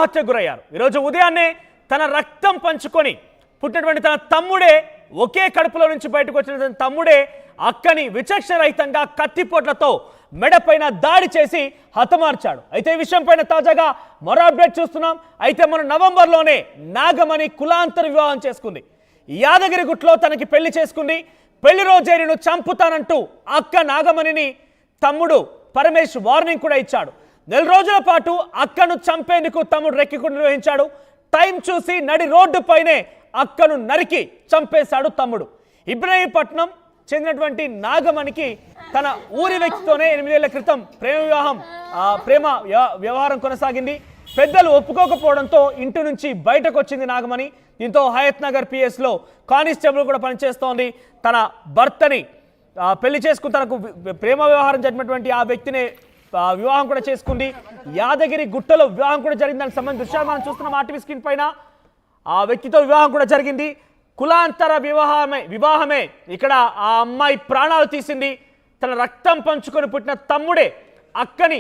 హత్యకు గురయ్యారు. ఈరోజు ఉదయాన్నే తన రక్తం పంచుకొని పుట్టినటువంటి తన తమ్ముడే, ఒకే కడుపులో నుంచి బయటకు వచ్చిన తమ్ముడే అక్కని విచక్షణ రహితంగా కత్తిపోట్లతో మెడపైన దాడి చేసి హతమార్చాడు. అయితే ఈ విషయం పైన తాజాగా మరో అప్డేట్ చూస్తున్నాం. అయితే మన నవంబర్లోనే నాగమణి కులాంతర వివాహం చేసుకుంది. యాదగిరిగుట్లో తనకి పెళ్లి చేసుకుంది. పెళ్లి రోజే నేను చంపుతానంటూ అక్క నాగమణిని తమ్ముడు పరమేష్ వార్నింగ్ కూడా ఇచ్చాడు. 4 రోజుల పాటు అక్కను చంపేందుకు తమ్ముడు రెక్కికుండా నిర్వహించాడు. టైం చూసి నడి రోడ్డు పైనే అక్కను నరికి చంపేశాడు తమ్ముడు. ఇబ్రహీంపట్నం చెందినటువంటి నాగమణికి తన ఊరి వ్యక్తితోనే 8 ఏళ్ల క్రితం ప్రేమ వ్యవహారం కొనసాగింది. పెద్దలు ఒప్పుకోకపోవడంతో ఇంటి నుంచి బయటకు వచ్చింది నాగమణి. దీంతో హయత్ నగర్ పిఎస్లో కానిస్టేబుల్ కూడా పనిచేస్తోంది. తన భర్తని పెళ్లి చేసుకుని తనకు ప్రేమ వ్యవహారం జరిగినటువంటి ఆ వ్యక్తిని వివాహం కూడా చేసుకుంది. యాదగిరి గుట్టలో వివాహం కూడా జరిగింది. దానికి సంబంధించిన దృశ్యాలు మనం చూస్తున్నాం ఆర్టీవీ స్క్రీన్ పైన. ఆ వ్యక్తితో వివాహం కూడా జరిగింది. కులాంతర వివాహమే ఇక్కడ ఆ అమ్మాయి ప్రాణాలు తీసింది. తన రక్తం పంచుకొని పుట్టిన తమ్ముడే అక్కని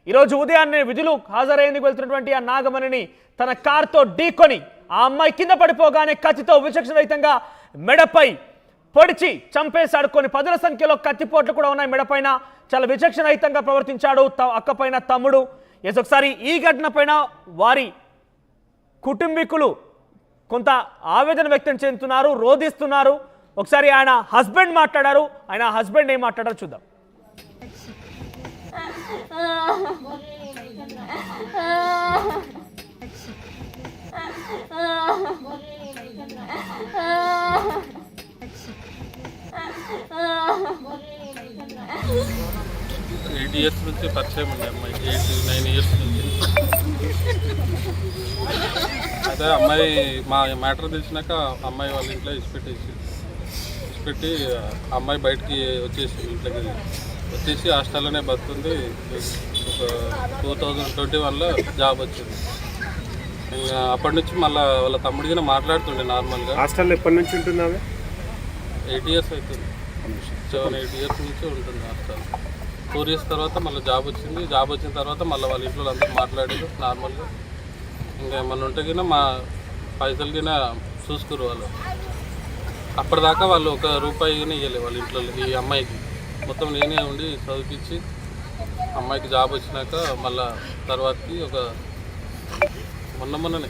ఈరోజు ఉదయాన్నే విధులు హాజరయ్యేందుకు వెళ్తున్నటువంటి ఆ నాగమణిని తన కారుతో ఢీకొని ఆ అమ్మాయి కింద పడిపోగానే కత్తితో విచక్షణ రహితంగా మెడపై పొడిచి చంపేశాడు. కొన్ని 10ల సంఖ్యలో కత్తిపోట్లు కూడా ఉన్నాయి మెడపైన. చాలా విచక్షణ రహితంగా ప్రవర్తించాడు అక్క పైన తమ్ముడు. ఒకసారి ఈ ఘటన పైన వారి కుటుంబీకులు కొంత ఆవేదన వ్యక్తం చేస్తున్నారు, రోధిస్తున్నారు. ఒకసారి ఆయన హస్బెండ్ మాట్లాడారు. ఆయన హస్బెండ్ ఏం మాట్లాడారో చూద్దాం. ఇయర్స్ నుంచి పరిచయం ఉండే అమ్మాయి, 8-9 ఇయర్స్ నుంచి. అదే అమ్మాయి మా మ్యాటర్ తెలిసినాక అమ్మాయి వాళ్ళ ఇంట్లో ఇచ్చిపెట్టి అమ్మాయి బయటికి వచ్చేసి ఇంట్లోకి వచ్చేసి హాస్టల్లోనే బతుంది. ఒక 2021లో జాబ్ వచ్చింది. ఇంకా అప్పటి నుంచి మళ్ళీ వాళ్ళ తమ్ముడిగా మాట్లాడుతుండే నార్మల్గా. హాస్టల్లో ఎప్పటి నుంచి ఉంటున్నావే? 8 ఇయర్స్ అవుతుంది. 7-8 ఇయర్స్ నుంచి ఉంటుంది హాస్టల్. 4 ఇయర్స్ తర్వాత మళ్ళీ జాబ్ వచ్చింది. జాబ్ వచ్చిన తర్వాత మళ్ళీ వాళ్ళ ఇంట్లో అందరూ మాట్లాడారు నార్మల్గా. ఇంకా ఏమన్నా ఉంటే కింద మా పైసలు కింద చూసుకురు వాళ్ళు. అప్పటిదాకా వాళ్ళు ₹1 ఇవ్వలేదు వాళ్ళ ఇంట్లో ఈ అమ్మాయికి. మొత్తం నేనే ఉండి చదివించి అమ్మాయికి జాబ్ వచ్చినాక మళ్ళీ తర్వాతకి మొన్ననే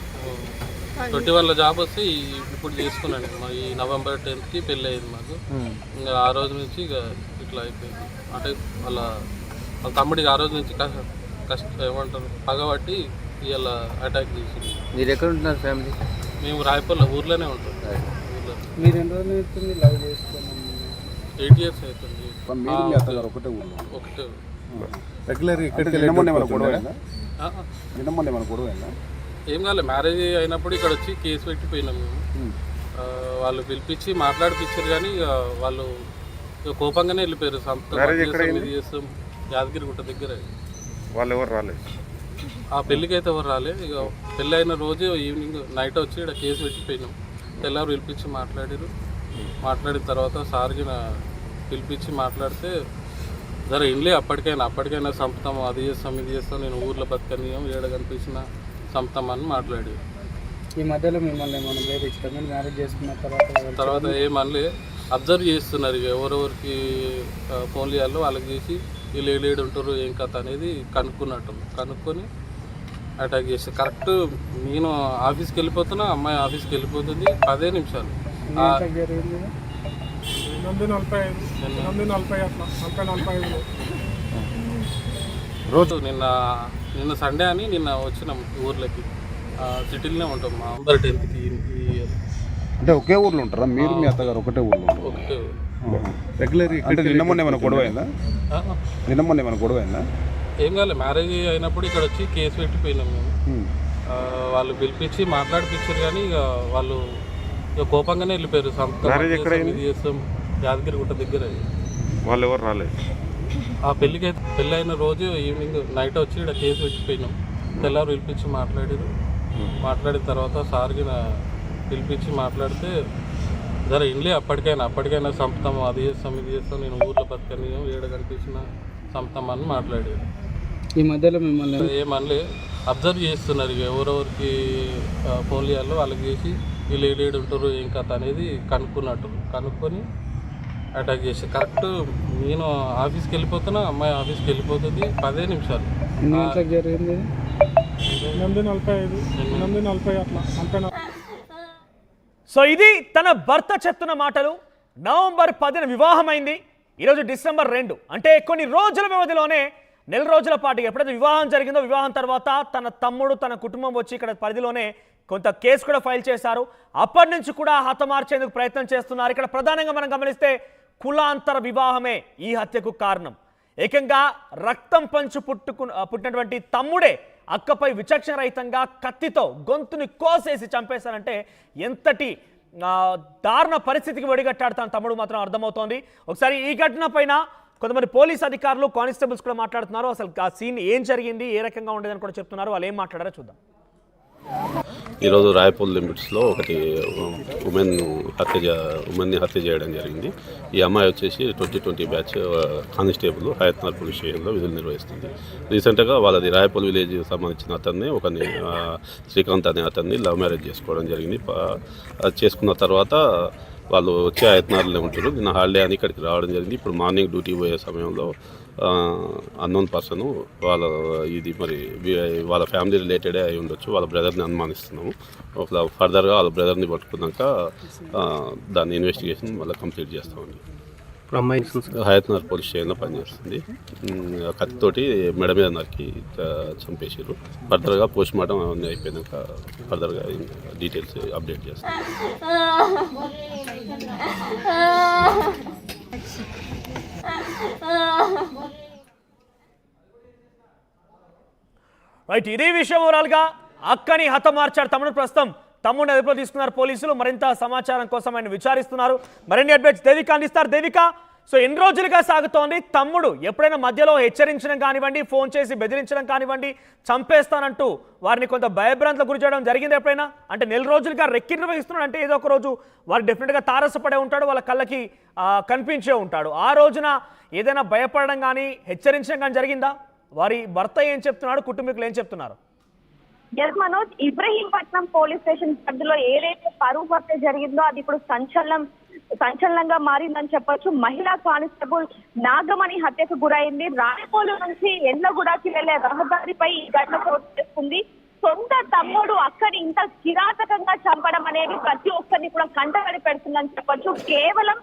21లో జాబ్ వస్తే ఇప్పుడు చేసుకున్నాను. ఈ November 10th పెళ్ళి అయింది మాకు. ఇంకా ఆ రోజు నుంచి ఇక ఇట్లా అయిపోయింది. అంటే వాళ్ళ తమ్ముడికి ఆ రోజు నుంచి ఏమంటారు పగబట్టి ఇలా అటాక్ చేసింది. మీరు ఎక్కడ ఉంటున్నారు ఫ్యామిలీ? మేము రాయపల్లి ఊర్లోనే ఉంటాం. మీరు ఎన్ని రోజులు అవుతుంది లవ్ చేసుకోండి? 8 ఇయర్స్ అవుతుంది. ఒకటే ఊళ్ళో ఒకటే రెగ్యులర్ ఏం కాలేదు. మ్యారేజ్ అయినప్పుడు ఇక్కడ వచ్చి కేసు పెట్టిపోయినాం మేము. వాళ్ళు పిలిపించి మాట్లాడిపించారు కానీ వాళ్ళు కోపంగానే వెళ్ళిపోయారు. చేస్తాం యాదగిరిగుట్ట దగ్గర. వాళ్ళు ఎవరు రాలేదు? ఆ పెళ్ళికి అయితే ఎవరు రాలేదు. ఇక పెళ్ళి అయిన రోజు ఈవినింగ్ నైట్ వచ్చి ఇక్కడ కేసు పెట్టిపోయినాం. తెల్లారు పిలిపించి మాట్లాడిన తర్వాత సార్కి పిలిపించి మాట్లాడితే జర ఇండ్లే అప్పటికైనా చంపుతాము, అది చేస్తాం ఇది చేస్తాం, నేను ఊర్లో బతకనియం, ఏడ కనిపించిన చంపుతామని మాట్లాడి. ఈ మధ్యలో మిమ్మల్ని ఏమైనా వేరే మ్యారేజ్ చేసుకున్న తర్వాత ఏమనలే అబ్జర్వ్ చేస్తున్నారు. ఇక ఎవరెవరికి ఫోన్లు చేయాలో వాళ్ళకి చేసి వీళ్ళు ఏడు ఉంటారు ఏం కథ అనేది కనుక్కొని అటాక్ చేసి కరెక్ట్ నేను ఆఫీస్కి వెళ్ళిపోతున్నా, అమ్మాయి ఆఫీస్కి వెళ్ళిపోతుంది. 10 నిమిషాలు. రోజు నిన్న సండే అని నిన్న వచ్చినాం ఊర్లోకి. సిటీలోనే ఉంటాం. November 10th అంటే ఒకే ఊర్లో ఉంటారా మీరు? మీ అత్తగారు ఒకటే ఊర్లో? ఒకటే రెగ్యులర్. అంటే నిన్న మొన్న ఏమైనా గొడవ అయిందా? ఏం కాలేదు. మ్యారేజ్ అయినప్పుడు ఇక్కడ వచ్చి కేసు పెట్టిపోయినాం మేము. వాళ్ళు పిలిపించి మాట్లాడిపించారు కానీ ఇక వాళ్ళు కోపంగానే వెళ్ళిపోయారు. ఇది చేస్తాం యాదగిరిగుట్ట దగ్గర. వాళ్ళు ఎవరు రాలేదు? ఆ పెళ్ళి అయిన రోజు ఈవినింగ్ నైట్ వచ్చి ఇక్కడ కేసు పెట్టిపోయినాం. తెల్లారు పిలిపించి మాట్లాడిన తర్వాత సార్కి పిలిపించి మాట్లాడితే జర ఇండ్లే అప్పటికైనా చంపుతాము, అది చేస్తాం ఇది చేస్తాం, నేను ఊర్లో బతకనియం, ఏడ కనిపించిన చంపుతామని మాట్లాడారు. ఈ మధ్యలో మిమ్మల్ని ఏమనలే అబ్జర్వ్ చేస్తున్నారు. ఇక ఎవరెవరికి ఫోన్ చేయాలో వాళ్ళకి చేసి వీళ్ళు ఏడేడు ఉంటారు ఏం కథ అనేది కనుక్కొని అటాక్ చేసి కరెక్ట్ నేను ఆఫీస్కి వెళ్ళిపోతున్నా, అమ్మాయి ఆఫీస్కి వెళ్ళిపోతుంది 10 నిమిషాలు. ఎన్ని గంటలకు జరిగింది? 8:45 అట్లా 44. సో ఇది తన భర్త చెప్తున్న మాటలు. నవంబర్ 10న వివాహమైంది. ఈరోజు డిసెంబర్ 2 అంటే కొన్ని రోజుల వ్యవధిలోనే నెల రోజుల పాటు ఎప్పుడైతే వివాహం జరిగిందో వివాహం తర్వాత తన తమ్ముడు తన కుటుంబం వచ్చి ఇక్కడ పరిధిలోనే కొంత కేసు కూడా ఫైల్ చేశారు. అప్పటి నుంచి కూడా హతమార్చేందుకు ప్రయత్నం చేస్తున్నారు. ఇక్కడ ప్రధానంగా మనం గమనిస్తే కులాంతర వివాహమే ఈ హత్యకు కారణం. ఏకంగా రక్తం పంచు పుట్టినటువంటి తమ్ముడే అక్కపై విచక్షణ రహితంగా కత్తితో గొంతుని కోసేసి చంపేశారంటే ఎంతటి దారుణ పరిస్థితికి ఒడిగట్టాడు తన తమ్ముడు మాత్రం అర్థమవుతోంది. ఒకసారి ఈ ఘటన పైన కొంతమంది పోలీస్ అధికారులు కానిస్టేబుల్స్ కూడా మాట్లాడుతున్నారు. అసలు ఆ సీన్ ఏం జరిగింది, ఏ రకంగా ఉండేదని కూడా చెప్తున్నారు. వాళ్ళు ఏం మాట్లాడారో చూద్దాం. ఈరోజు రాయపూల్ లిమిట్స్లో ఒకటి ఉమెన్ని హత్య చేయడం జరిగింది. ఈ అమ్మాయి వచ్చేసి 2020 బ్యాచ్ కానిస్టేబుల్ హయత్నార్ పోలీస్ స్టేషన్లో విధులు నిర్వహిస్తుంది. రీసెంట్గా వాళ్ళది రాయపూల్ విలేజ్ సంబంధించిన అతన్ని శ్రీకాంత్ అనే అతన్ని లవ్ మ్యారేజ్ చేసుకోవడం జరిగింది. చేసుకున్న తర్వాత వాళ్ళు వచ్చే హయత్నార్లో ఉంటారు. నిన్న హాలిడే అని ఇక్కడికి రావడం జరిగింది. ఇప్పుడు మార్నింగ్ డ్యూటీ పోయే సమయంలో అన్నోన్ పర్సన్ వాళ్ళ ఫ్యామిలీ రిలేటెడే అయి ఉండొచ్చు. వాళ్ళ బ్రదర్ని అనుమానిస్తున్నాము. ఫర్దర్గా వాళ్ళ బ్రదర్ని పట్టుకున్నాక దాని ఇన్వెస్టిగేషన్ మళ్ళీ కంప్లీట్ చేస్తామండి. ఇప్పుడు అమ్మాయి హయత్నార్ పోలీస్ స్టేషన్లో పనిచేస్తుంది. కత్తితోటి మెడ మీద నరికి చంపేసారు. ఫర్దర్గా పోస్ట్ మార్టం అవన్నీ అయిపోయినాక ఫర్దర్గా డీటెయిల్స్ అప్డేట్ చేస్తాం. రైట్, ఇదే విషయం ఓవరాల్గా అక్కని హతమార్చాడు తమ్ముడు. ప్రస్తుతం తమ్ముడిని అదుపులో తీసుకున్నారు పోలీసులు. మరింత సమాచారం కోసం ఆయన విచారిస్తున్నారు. మరిన్ని అప్డేట్స్ దేవిక అందిస్తారు. దేవిక, సో ఎన్ని రోజులుగా సాగుతోంది? తమ్ముడు ఎప్పుడైనా మధ్యలో హెచ్చరించడం కానివ్వండి, ఫోన్ చేసి బెదిరించడం కానివ్వండి, చంపేస్తానంటూ వారిని కొంత భయభ్రాంతులకు గురి చేయడం జరిగింది ఎప్పుడైనా? అంటే నెల రోజులుగా రెక్కి నిర్వహిస్తున్నాడు అంటే ఏదో ఒక రోజు వారు డెఫినెట్గా తారసపడే ఉంటాడు, వాళ్ళ కళ్ళకి కనిపించే ఉంటాడు. ఆ రోజున ఏదైనా భయపడడం కానీ హెచ్చరించడం కానీ జరిగిందా? వారి భర్త ఏం చెప్తున్నాడు, కుటుంబీకులు ఏం చెప్తున్నారు? Yes Manoj, Ibrahimpatnam police station పరిధిలో ఏదైతే పరువు హత్య జరిగిందో అది ఇప్పుడు సంచలనంగా మారిందని చెప్పొచ్చు. మహిళా కానిస్టేబుల్ నాగమణి హత్యకు గురైంది. రాయపోలు నుంచి ఎండ్లగూడకి వెళ్లే రహదారిపై ఈ ఘటన చోటు చేసుకుంది. సొంత తమ్ముడు అక్కడి ఇంత కిరాతకంగా చంపడం అనేది ప్రతి ఒక్కరిని కూడా కంటబడి పెడుతుందని చెప్పొచ్చు. కేవలం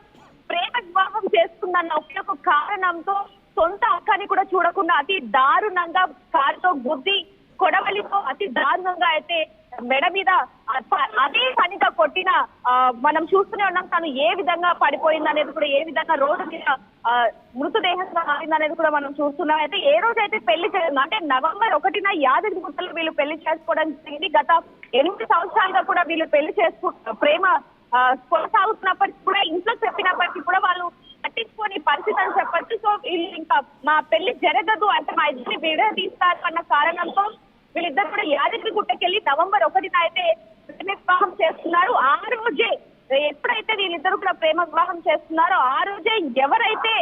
ప్రేమ వివాహం చేసుకుందన్న ఒకే ఒక కారణంతో సొంత అక్కని కూడా చూడకుండా అతి దారుణంగా కారుతో గుద్ది కొడవలితో అతి దారుణంగా అయితే మెడ మీద అదే పనిగా కొట్టిన మనం చూస్తూనే ఉన్నాం. తను ఏ విధంగా పడిపోయింది అనేది కూడా, ఏ విధంగా రోడ్డు మీద మృతదేహంగా మారింది అనేది కూడా మనం చూస్తున్నాం. అయితే ఏ రోజు అయితే పెళ్లి చేయాలి అంటే నవంబర్ 1న యాదగిరిగుట్టలో వీళ్ళు పెళ్లి చేసుకోవడం జరిగింది. గత 8 సంవత్సరాలుగా కూడా వీళ్ళు పెళ్లి ప్రేమ కొనసాగుతున్నప్పటికీ కూడా, ఇంట్లో చెప్పినప్పటికీ కూడా వాళ్ళు పట్టించుకోని పరిస్థితి అని చెప్పచ్చు. సో వీళ్ళు ఇంకా మా పెళ్లి జరగదు అంటే మా ఇద్దరిని విడదీస్తారు అన్న కారణంతో వీళ్ళిద్దరు కూడా యాదగిరిగుట్టకెళ్ళి నవంబర్ 1న అయితే ప్రేమ వివాహం చేస్తున్నారు. ఆ రోజే ఎప్పుడైతే వీళ్ళిద్దరు కూడా ప్రేమ వివాహం చేస్తున్నారో ఆ రోజే ఎవరైతే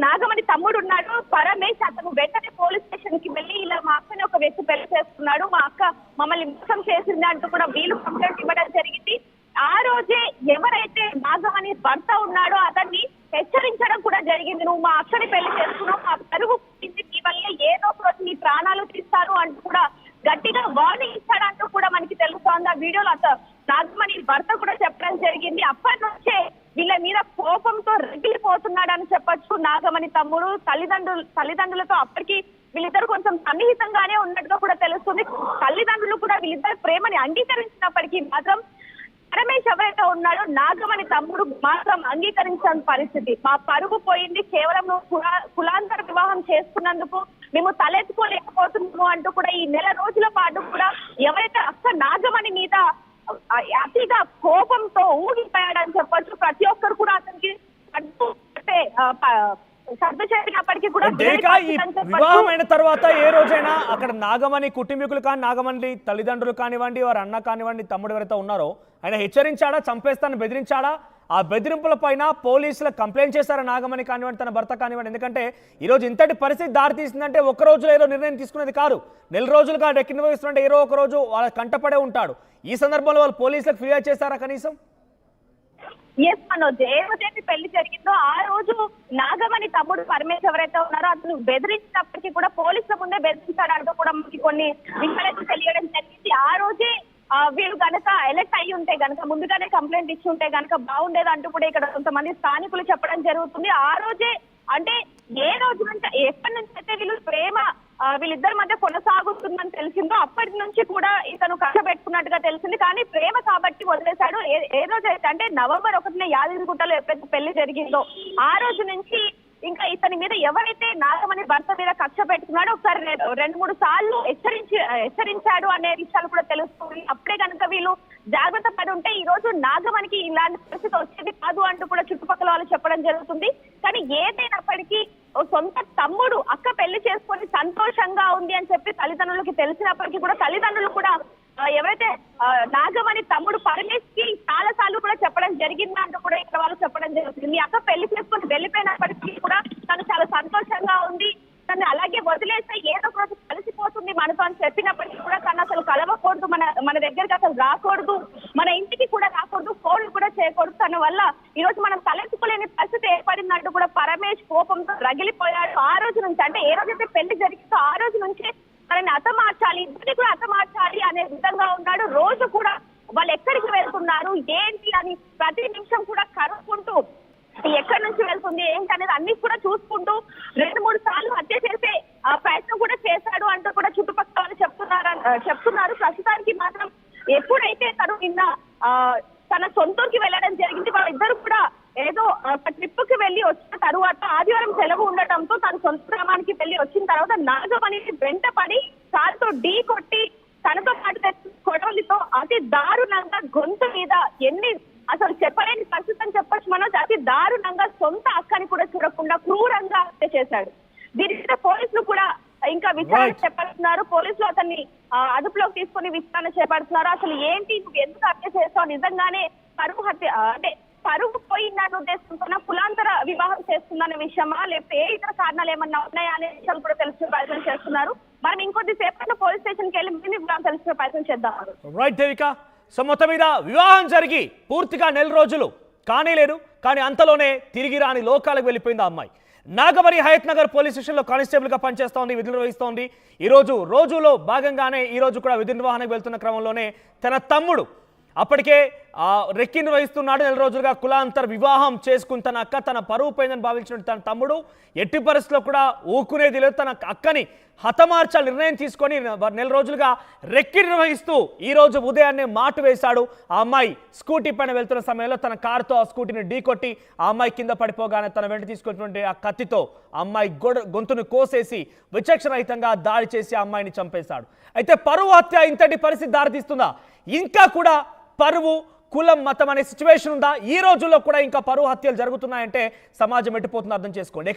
నాగమణి తమ్ముడు ఉన్నాడో పరమేశ్, అతను వెంటనే పోలీస్ స్టేషన్ కి వెళ్ళి ఇలా మా అక్కని ఒక వ్యక్తి పెళ్లి చేస్తున్నాడు, మా అక్క మమ్మల్ని మోసం చేసింది అంటూ కూడా వీళ్ళు కంప్లైంట్ ఇవ్వడం జరిగింది. ఆ రోజే ఎవరైతే నాగమణి భర్త ఉన్నాడో అతన్ని హెచ్చరించడం కూడా జరిగింది. నువ్వు మా అక్కని పెళ్లి చేసుకున్నావు, మా పరుగు నీ వల్ల ఏదో ఒక రోజు నీ ప్రాణాలు తీస్తారు అంటూ కూడా గట్టిగా వార్నింగ్ ఇచ్చాడంటూ కూడా మనకి తెలుస్తోంది. ఆ వీడియోలో నాగమణి భర్త కూడా చెప్పడం జరిగింది. అప్పటి నుంచే వీళ్ళ మీద కోపంతో రగిలిపోతున్నాడని చెప్పొచ్చు నాగమణి తమ్ముడు. తల్లిదండ్రులతో అప్పటికి వీళ్ళిద్దరు కొంచెం సన్నిహితంగానే ఉన్నట్టుగా కూడా తెలుస్తుంది. తల్లిదండ్రులు కూడా వీళ్ళిద్దరు ప్రేమని అంగీకరించినప్పటికీ మాత్రం రమేష్ ఎవరైతే ఉన్నాడో నాగమణి తమ్ముడు మాత్రం అంగీకరించని పరిస్థితి. మా పరుగు పోయింది, కేవలం నువ్వు కులాంతర వివాహం చేసుకున్నందుకు మేము తలెత్తుకోలేకపోతున్నాము అంటూ కూడా ఈ నెల రోజుల పాటు కూడా ఎవరైతే అక్క నాగమణి మీద అతిగా కోపంతో ఊగిపోయాడని చెప్పొచ్చు. ప్రతి ఒక్కరు కూడా అతనికి సర్దు చెప్పినప్పటికీ కూడా వివాహం అయిన తర్వాత ఏ రోజైనా అక్కడ నాగమణి కుటుంబీకులు కానీ, నాగమణి తల్లిదండ్రులు కానివ్వండి, వారి అన్న కానివ్వండి, తమ్ముడు ఎవరైతే ఉన్నారో ఆయన హెచ్చరించాడా, చంపేస్తాను బెదిరించాడా, ఆ బెదిరింపుల పైన పోలీసులు కంప్లైంట్ చేశారు నాగమణి కానివ్వండి, తన భర్త కానివ్వండి. ఎందుకంటే ఈరోజు ఇంతటి పరిస్థితి దారి తీసిందంటే ఒక్క రోజులో ఏదో నిర్ణయం తీసుకునేది కాదు. నెల రోజులుగా రెక్కి నిర్వహిస్తుంటే ఏదో ఒక రోజు వాళ్ళ కంటపడే ఉంటాడు. ఈ సందర్భంలో వాళ్ళు పోలీసులకు ఫిర్యాదు చేశారా కనీసం? ఎస్ మనోజ్, ఏ రోజైతే పెళ్లి జరిగిందో ఆ రోజు నాగమణి తమ్ముడు పరమేశ్ ఎవరైతే ఉన్నారో అతను బెదిరించినప్పటికీ కూడా పోలీసుల ముందే బెదిరించాడంటూ కూడా మనకి కొన్ని విషయాలు తెలియడం జరిగింది. ఆ రోజే వీళ్ళు గనక ఎలక్ట్ అయ్యి ఉంటే గనక ముందుగానే కంప్లైంట్ ఇచ్చి ఉంటే గనక బాగుండేది అంటూ కూడా ఇక్కడ కొంతమంది స్థానికులు చెప్పడం జరుగుతుంది. ఆ రోజే అంటే ఏ రోజు నుంచి ఎప్పటి నుంచి అయితే వీళ్ళు ప్రేమ వీళ్ళిద్దరి మధ్య కొనసాగుతుందని తెలిసిందో అప్పటి నుంచి కూడా ఇతను కక్ష పెట్టుకున్నట్టుగా తెలిసింది. కానీ ప్రేమ కాబట్టి వదిలేశాడు. ఏ రోజైతే అంటే నవంబర్ 1న యాదగిరిగుట్టలో ఎప్పుడైతే పెళ్లి జరిగిందో ఆ రోజు నుంచి ఇంకా ఇతని మీద ఎవరైతే నాగమణి భర్త మీద కక్ష పెట్టుకున్నాడో ఒకసారి 2-3 సార్లు హెచ్చరించాడు అనే విషయాలు కూడా తెలుస్తుంది. అప్పుడే కనుక వీళ్ళు జాగ్రత్త పడి ఉంటే ఈ రోజు నాగమణికి ఇలాంటి పరిస్థితి వచ్చేది కాదు అంటూ కూడా చుట్టుపక్కల వాళ్ళు చెప్పడం జరుగుతుంది. కానీ ఏదైనప్పటికీ సొంత తమ్ముడు అక్క పెళ్లి చేసుకొని సంతోషంగా ఉంది అని చెప్పి తల్లిదండ్రులకి తెలిసినప్పటికీ కూడా తల్లిదండ్రులు కూడా ఎవరైతే నాగమణి తమ్ముడు పరమేశ్ కి చాలా సార్లు కూడా చెప్పడం జరిగిందంటూ కూడా ఇక్కడ వాళ్ళు చెప్పడం జరుగుతుంది. మీ అక్క పెళ్లి చేసుకొని వెళ్ళిపోయినప్పటికీ కూడా తను చాలా సంతోషంగా ఉంది, తను అలాగే వదిలేస్తే ఏదో ఒక రోజు కలిసిపోతుంది మనతో అని చెప్పినప్పటికీ కూడా తను అసలు కలవకూడదు, మన దగ్గరికి అసలు రాకూడదు, మన ఇంటికి కూడా రాకూడదు, ఫోన్లు కూడా చేయకూడదు. తన వల్ల ఈ రోజు మనం తలెత్తుకోలేని పరిస్థితి ఏర్పడిందంటూ కూడా పరమేశ్ కోపంతో రగిలిపోయాడు. ఆ రోజు నుంచి అంటే ఏ రోజైతే పెళ్లి జరిగిందో ఆ రోజు నుంచి తనని హతమార్చాలి, ఇద్దరిని కూడా హతమార్చాలి అనే విధంగా ఉన్నాడు. రోజు కూడా వాళ్ళు ఎక్కడికి వెళ్తున్నారు ఏంటి అని ప్రతి నిమిషం కూడా కనుక్కుంటూ ఎక్కడి నుంచి వెళ్తుంది ఏంటి అనేది అన్ని కూడా చూసుకుంటూ 2-3 సార్లు హత్య చేసే ప్రయత్నం కూడా చేశాడు అంటూ కూడా చుట్టుపక్కల వాళ్ళు చెప్తున్నారు. ప్రస్తుతానికి మాత్రం ఎప్పుడైతే తను నిన్న తన సొంతూరుకి వెళ్ళడం జరిగింది, వాళ్ళిద్దరు కూడా ఏదో ఒక ట్రిప్ కి వెళ్ళి వచ్చిన తరువాత ఆదివారం సెలవు ఉండటంతో తన సొంత గ్రామానికి వెళ్ళి వచ్చిన తర్వాత నాగమణి వెంట పడి కారుతో ఢీ కొట్టి తనతో పాటు కొడవలితో అతి దారుణంగా గొంతు మీద అసలు చెప్పలేని పరిస్థితి అని చెప్పొచ్చు మనోజ్. అతి దారుణంగా సొంత అక్కని కూడా చూడకుండా క్రూరంగా హత్య చేశాడు. దీని మీద పోలీసులు కూడా ఇంకా విచారణ చేపడుతున్నారు. పోలీసులు అతన్ని అదుపులోకి తీసుకుని విచారణ చేపడుతున్నారు. అసలు ఏంటి, నువ్వు ఎందుకు హత్య చేస్తావు, నిజంగానే పరువు హత్య అంటే పరువు పోయిందన్న ఉద్దేశంతో కులాంతర వివాహం చేస్తుందన్న విషయమా లేకపోతే ఏ ఇతర కారణాలు ఏమన్నా ఉన్నాయా అనే విషయాలు కూడా తెలుసుకునే ప్రయత్నం చేస్తున్నారు. మనం ఇంకొద్ది సేపట్లో పోలీస్ స్టేషన్కి వెళ్ళి మిగిలిన తెలుసుకునే ప్రయత్నం చేద్దాం. రైట్ దేవిక, సో మొత్తం మీద వివాహం జరిగి పూర్తిగా 4 రోజులు కానేలేదు, కానీ అంతలోనే తిరిగి రాని లోకాలకు వెళ్ళిపోయింది ఆ అమ్మాయి. నాగమణి హయత్ నగర్ పోలీస్ స్టేషన్లో కానిస్టేబుల్గా పనిచేస్తోంది, విధులు నిర్వహిస్తోంది. ఈరోజు రోజులో భాగంగానే ఈరోజు కూడా విధి నిర్వహణకు వెళ్తున్న క్రమంలోనే తన తమ్ముడు అప్పటికే రెక్కి నిర్వహిస్తున్నాడు. 4 రోజులుగా కులాంతర వివాహం చేసుకుని తన అక్క తన పరువు పోయిందని భావించిన తన తమ్ముడు ఎట్టి పరిస్థితుల్లో కూడా ఊకునేది లేదు. తన అక్కని హతమార్చాలి నిర్ణయం తీసుకొని 4 రోజులుగా రెక్కి నిర్వహిస్తూ ఈరోజు ఉదయాన్నే మాటు వేశాడు. ఆ అమ్మాయి స్కూటీ పైన వెళ్తున్న సమయంలో తన కారుతో ఆ స్కూటీని ఢీకొట్టి ఆ అమ్మాయి కింద పడిపోగానే తన వెంట తీసుకున్నటువంటి ఆ కత్తితో ఆ అమ్మాయి గొంతును కోసేసి విచక్షణరహితంగా దాడి చేసి ఆ అమ్మాయిని చంపేశాడు. అయితే పరువు హత్య ఇంతటి పరిస్థితి దారితీస్తుందా? ఇంకా కూడా పరువు, కులం, మతం అనే సిచ్యువేషన్ ఉందా? ఈ రోజుల్లో కూడా ఇంకా పరువు హత్యలు జరుగుతున్నాయంటే సమాజం ఎట్టిపోతుందో అర్థం చేసుకోండి.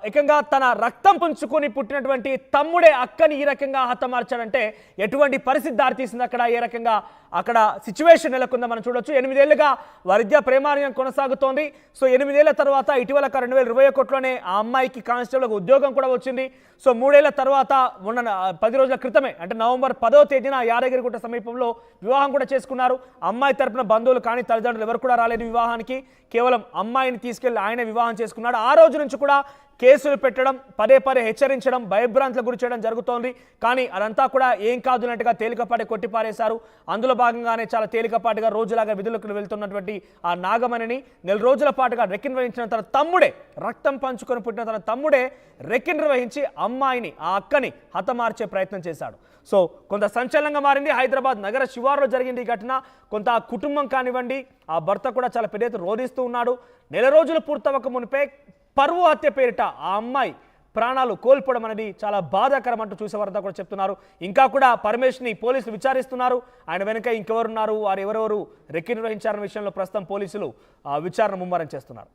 ఏకంగా తన రక్తం పుంచుకొని పుట్టినటువంటి తమ్ముడే అక్కని ఈ రకంగా హతమార్చాడంటే ఎటువంటి పరిస్థితి దారితీసింది అక్కడ, ఏ రకంగా అక్కడ సిచ్యువేషన్ నెలకొందో మనం చూడొచ్చు. 8 ఏళ్లుగా వారిద్య ప్రేమార్యం కొనసాగుతోంది. సో 8 ఏళ్ల తర్వాత ఇటీవల 2021లోనే ఆ అమ్మాయికి కానిస్టేబుల్గా ఉద్యోగం కూడా వచ్చింది. సో 3 ఏళ్ల తర్వాత ఉన్న 10 రోజుల క్రితమే అంటే నవంబర్ 10వ తేదీన యాదగిరిగుట్ట సమీపంలో వివాహం కూడా చేసుకున్నారు. అమ్మాయి తరపున బంధువులు కానీ తల్లిదండ్రులు ఎవరు కూడా రాలేదు వివాహానికి. కేవలం అమ్మాయిని తీసుకెళ్లి ఆయన వివాహం చేసుకున్నాడు. ఆ రోజు నుంచి కూడా కేసులు పెట్టడం, పదే హెచ్చరించడం, భయభ్రాంతులకు గురి చేయడం జరుగుతోంది. కానీ అదంతా కూడా ఏం కాదునట్టుగా తేలికపాటి కొట్టిపారేశారు. అందులో భాగంగానే చాలా తేలికపాటిగా రోజులాగా విధులకు వెళ్తున్నటువంటి ఆ నాగమణిని 4 రోజుల పాటుగా రెక్కి నిర్వహించిన తన తమ్ముడే, రక్తం పంచుకొని పుట్టిన తన తమ్ముడే రెక్కి నిర్వహించి అమ్మాయిని, ఆ అక్కని హతమార్చే ప్రయత్నం చేశాడు. సో కొంత సంచలనంగా మారింది. హైదరాబాద్ నగర శివారులో జరిగింది ఈ ఘటన. కొంత ఆ కుటుంబం కానివ్వండి, ఆ భర్త కూడా చాలా పెద్ద ఎత్తున రోధిస్తూ ఉన్నాడు. 4 రోజులు పూర్తవక మునిపే పరువు హత్య పేరిట ఆ అమ్మాయి ప్రాణాలు కోల్పోవడం అనేది చాలా బాధాకరం అంటూ చూసేవారంతా కూడా చెప్తున్నారు. ఇంకా కూడా పరమేశ్ని పోలీసులు విచారిస్తున్నారు. ఆయన వెనుక ఇంకెవరున్నారు, వారు ఎవరెవరు రెక్కి నిర్వహించారన్న విషయంలో ప్రస్తుతం పోలీసులు విచారణ ముమ్మరం చేస్తున్నారు.